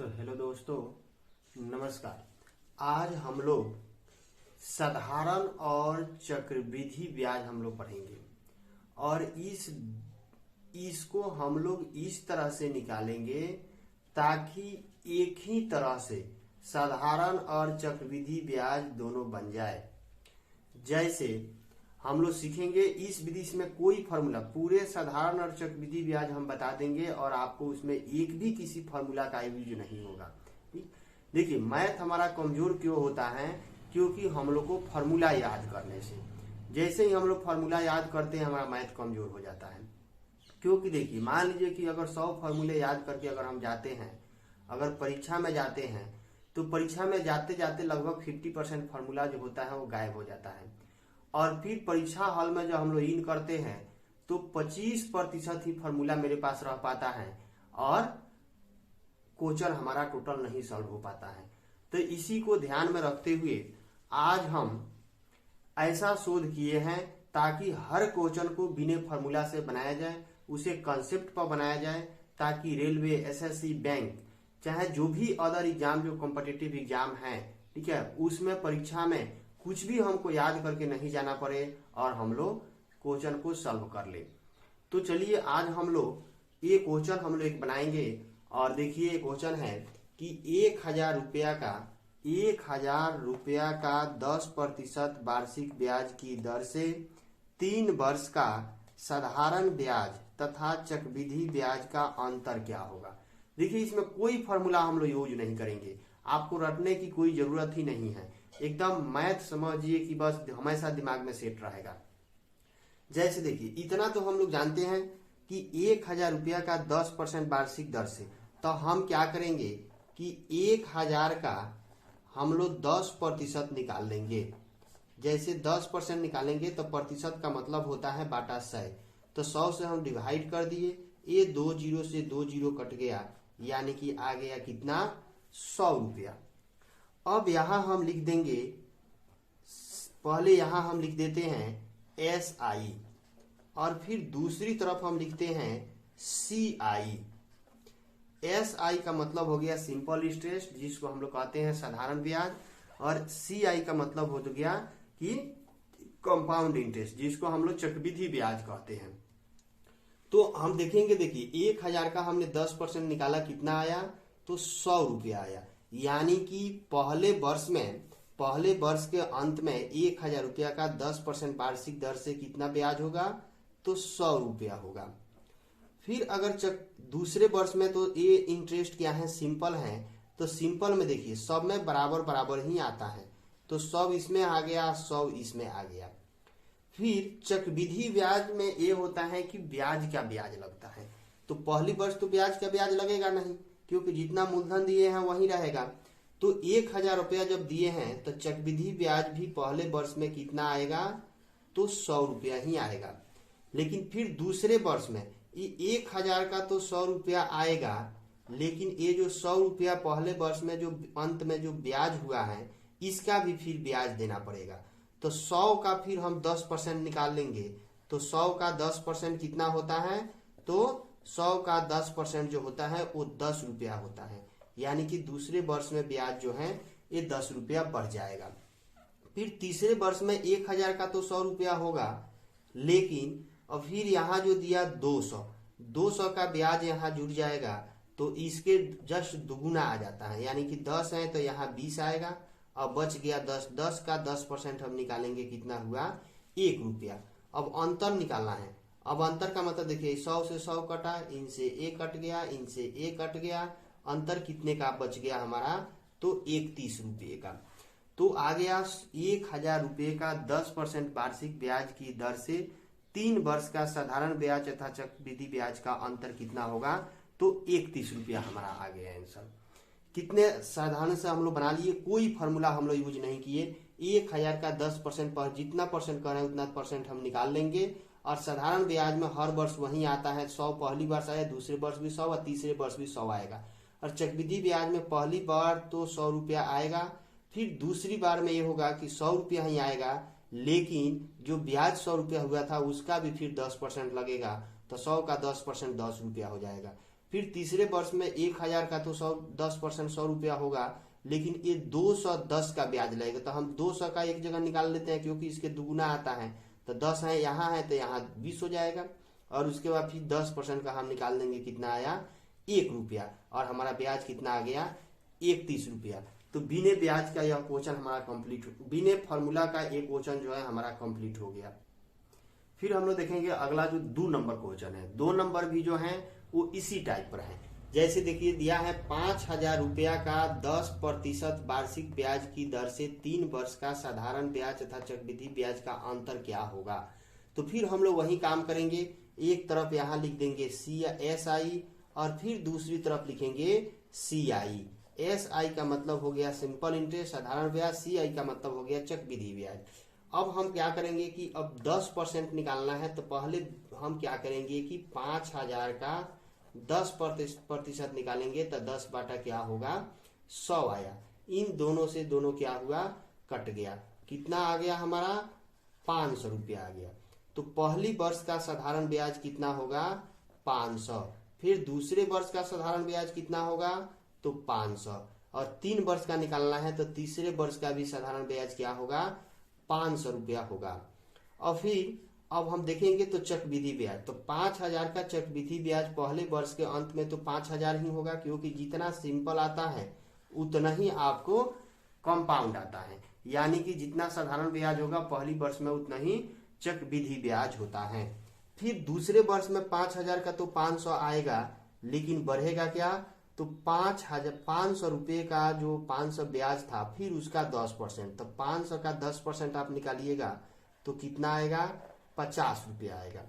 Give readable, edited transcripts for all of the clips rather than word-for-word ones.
तो हेलो दोस्तों, नमस्कार। आज हम लोग साधारण और चक्रवृद्धि ब्याज हम लोग पढ़ेंगे और इसको हम लोग इस तरह से निकालेंगे ताकि एक ही तरह से साधारण और चक्रवृद्धि ब्याज दोनों बन जाए। जैसे हम लोग सीखेंगे इस विधि में कोई फॉर्मूला, पूरे साधारण और चक्रवृद्धि ब्याज हम बता देंगे और आपको उसमें एक भी किसी फॉर्मूला का यूज नहीं होगा। देखिए, मैथ हमारा कमजोर क्यों होता है? क्योंकि हम लोग को फॉर्मूला याद करने से, जैसे ही हम लोग फॉर्मूला याद करते हैं हमारा मैथ कमजोर हो जाता है। क्योंकि देखिए, मान लीजिए कि अगर 100 फॉर्मूले याद करके अगर हम जाते हैं, अगर परीक्षा में जाते हैं तो परीक्षा में जाते जाते लगभग 50% फॉर्मूला जो होता है वो गायब हो जाता है और फिर परीक्षा हॉल में जब हम लोग इन करते हैं तो 25% ही फॉर्मूला मेरे पास रह पाता है और क्वेश्चन हमारा टोटल नहीं सॉल्व हो पाता है। तो इसी को ध्यान में रखते हुए आज हम ऐसा शोध किए हैं ताकि हर क्वेश्चन को बिना फॉर्मूला से बनाया जाए, उसे कंसेप्ट पर बनाया जाए, ताकि रेलवे, एसएससी, बैंक, चाहे जो भी अदर एग्जाम जो कॉम्पिटिटिव एग्जाम है, ठीक है, उसमें परीक्षा में कुछ भी हमको याद करके नहीं जाना पड़े और हम लोग क्वेश्चन को सॉल्व कर ले। तो चलिए आज हम लोग ये क्वेश्चन हम लोग एक बनाएंगे और देखिए क्वेश्चन है कि 1000 रुपया का 10% वार्षिक ब्याज की दर से 3 वर्ष का साधारण ब्याज तथा चक्रवृद्धि ब्याज का अंतर क्या होगा। देखिए, इसमें कोई फॉर्मूला हम लोग यूज नहीं करेंगे, आपको रटने की कोई जरूरत ही नहीं है, एकदम मैथ समझिए कि बस हमेशा दिमाग में सेट रहेगा। जैसे देखिए, इतना तो हम लोग जानते हैं कि 1000 रुपया का 10% वार्षिक दर से, तो हम क्या करेंगे कि 1000 का हम लोग 10% निकाल लेंगे। जैसे 10% निकालेंगे तो प्रतिशत का मतलब होता है बाटा 100, तो 100 से हम डिवाइड कर दिए, ये 2 जीरो से 2 जीरो कट गया, यानी कि आ गया कितना, 100 रुपया। अब यहां हम लिख देंगे, पहले यहां हम लिख देते हैं SI और फिर दूसरी तरफ हम लिखते हैं CI। SI का मतलब हो गया सिंपल इंटरेस्ट, जिसको हम लोग कहते हैं साधारण ब्याज, और CI का मतलब हो गया कि कंपाउंड इंटरेस्ट, जिसको हम लोग चक्रवृद्धि ब्याज कहते हैं। तो हम देखेंगे, देखिए 1000 का हमने 10% निकाला, कितना आया, तो 100 रुपया आया, यानी कि पहले वर्ष के अंत में 1000 रुपया का 10% वार्षिक दर से कितना ब्याज होगा, तो 100 रुपया होगा। फिर अगर दूसरे वर्ष में, तो ये इंटरेस्ट क्या है, सिंपल है, तो सिंपल में देखिए सब में बराबर बराबर ही आता है, तो 100 इसमें आ गया, 100 इसमें आ गया। फिर चक्रवृद्धि ब्याज में ये होता है कि ब्याज का ब्याज लगता है, तो पहली वर्ष तो ब्याज का ब्याज लगेगा नहीं, क्योंकि जितना मूलधन दिए हैं वही रहेगा। तो 1000 रुपया जब दिए हैं तो चक्रवृद्धि ब्याज भी पहले वर्ष में कितना आएगा, तो 100 रुपया ही आएगा। लेकिन फिर दूसरे वर्ष में ये 1000 का तो 100 रुपया आएगा, लेकिन ये जो 100 रुपया पहले वर्ष में जो अंत में जो ब्याज हुआ है, इसका भी फिर ब्याज देना पड़ेगा। तो 100 का फिर हम 10% निकाल लेंगे, तो 100 का 10% कितना होता है, तो 100 का 10% जो होता है वो 10 रुपया होता है, यानी कि दूसरे वर्ष में ब्याज जो है ये 10 रुपया बढ़ जाएगा। फिर तीसरे वर्ष में 1000 का तो 100 रुपया होगा, लेकिन अब फिर यहाँ जो दिया 200 का ब्याज यहाँ जुड़ जाएगा, तो इसके जस्ट दुगुना आ जाता है, यानी कि 10 है तो यहाँ 20 आएगा, अब बच गया 10 का 10% हम निकालेंगे, कितना हुआ, 1 रुपया। अब अंतर निकालना है, अब अंतर का मतलब देखिए 100 से 100 कटा, इनसे 1 कट गया, इनसे 1 कट गया, अंतर कितने का बच गया हमारा, तो 31 रुपये का। तो आ गया 1000 रुपये का 10% वार्षिक ब्याज की दर से 3 वर्ष का साधारण ब्याज तथा चक्रवृद्धि ब्याज का अंतर कितना होगा, तो 31 रुपया हमारा आ गया आंसर। कितने साधारण से हम लोग बना लिए, कोई फॉर्मूला हम लोग यूज नहीं किए। 1000 का 10% पर जितना परसेंट करें उतना परसेंट हम निकाल लेंगे, और साधारण ब्याज में हर वर्ष वही आता है, 100 पहली वर्ष आया, दूसरे वर्ष भी 100 और तीसरे वर्ष भी 100 आएगा। और चक्रवृद्धि ब्याज में पहली बार तो 100 रुपया आएगा, फिर दूसरी बार में ये होगा कि 100 रुपया ही आएगा, लेकिन जो ब्याज 100 रुपया हुआ था उसका भी फिर 10% लगेगा, तो 100 का 10% 10 रुपया हो जाएगा। फिर तीसरे वर्ष में 1000 का तो 10% 100 रुपया होगा, लेकिन ये 210 का ब्याज लगेगा। तो हम 200 का एक जगह निकाल लेते हैं क्योंकि इसके दुगुना आता है, तो 10 है यहाँ है तो यहाँ 20 हो जाएगा। और उसके बाद फिर 10% का हम निकाल देंगे, कितना आया 1 रुपया, और हमारा ब्याज कितना आ गया 31 रुपया। तो बिना ब्याज का यह क्वेश्चन हमारा कंप्लीट, बिना फॉर्मूला का एक क्वेश्चन जो है हमारा कंप्लीट हो गया। फिर हम लोग देखेंगे अगला जो 2 नंबर क्वेश्चन है। 2 नंबर भी जो है वो इसी टाइप पर है। जैसे देखिए दिया है 5000 रुपया का 10% वार्षिक ब्याज की दर से 3 वर्ष का साधारण ब्याज तथा चक्रवृद्धि ब्याज का अंतर क्या होगा। तो फिर हम लोग वही काम करेंगे, एक तरफ यहाँ लिख देंगे SI और फिर दूसरी तरफ लिखेंगे CI। SI का मतलब हो गया सिंपल इंटरेस्ट साधारण ब्याज, CI का मतलब हो गया चक्रवृद्धि ब्याज। अब हम क्या करेंगे कि अब 10% निकालना है, तो पहले हम क्या करेंगे कि 5000 का 10% निकालेंगे, तो 10 बाटा क्या होगा 100 आया। इन दोनों से दोनों क्या हुआ कट गया, कितना आ गया हमारा 500 रुपया आ गया। तो पहली वर्ष का साधारण ब्याज कितना होगा 500, फिर दूसरे वर्ष का साधारण ब्याज कितना होगा तो 500, और 3 वर्ष का निकालना है तो तीसरे वर्ष का भी साधारण ब्याज क्या होगा 500 रुपया होगा। और फिर अब हम देखेंगे तो चक्रवृद्धि ब्याज, तो 5000 का चक्रवृद्धि ब्याज पहले वर्ष के अंत में तो 5000 ही होगा, क्योंकि जितना सिंपल आता है उतना ही आपको कंपाउंड आता है, यानी कि जितना साधारण ब्याज होगा पहली वर्ष में उतना ही चक्रवृद्धि ब्याज होता है। फिर दूसरे वर्ष में 5000 का तो 500 आएगा, लेकिन बढ़ेगा क्या तो 500 रुपये का जो 500 ब्याज था फिर उसका 10%, तो 500 का 10% आप निकालिएगा तो कितना आएगा 50 रुपया आएगा।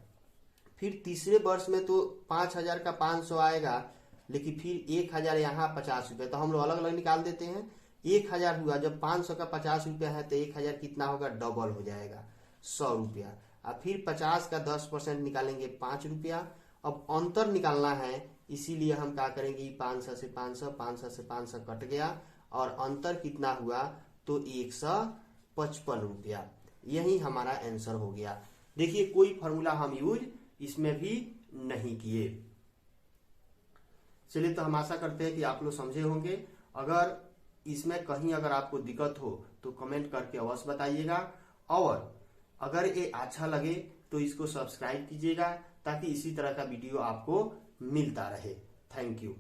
फिर तीसरे वर्ष में तो 5000 का 500 आएगा, लेकिन फिर 1000 यहाँ 50 रुपया, तो हम लोग अलग अलग निकाल देते हैं। 1000 हुआ, जब 500 का 50 रुपया है तो 1000 कितना होगा डबल हो जाएगा 100 रुपया। अब फिर 50 का 10% निकालेंगे 5 रुपया। अब अंतर निकालना है, इसीलिए हम क्या करेंगे 500 से 500 कट गया, और अंतर कितना हुआ तो 155 रुपया। यही हमारा आंसर हो गया। देखिए कोई फॉर्मूला हम यूज इसमें भी नहीं किए। चलिए, तो हम आशा करते हैं कि आप लोग समझे होंगे। अगर इसमें कहीं अगर आपको दिक्कत हो तो कमेंट करके अवश्य बताइएगा, और अगर ये अच्छा लगे तो इसको सब्सक्राइब कीजिएगा ताकि इसी तरह का वीडियो आपको मिलता रहे। Thank you.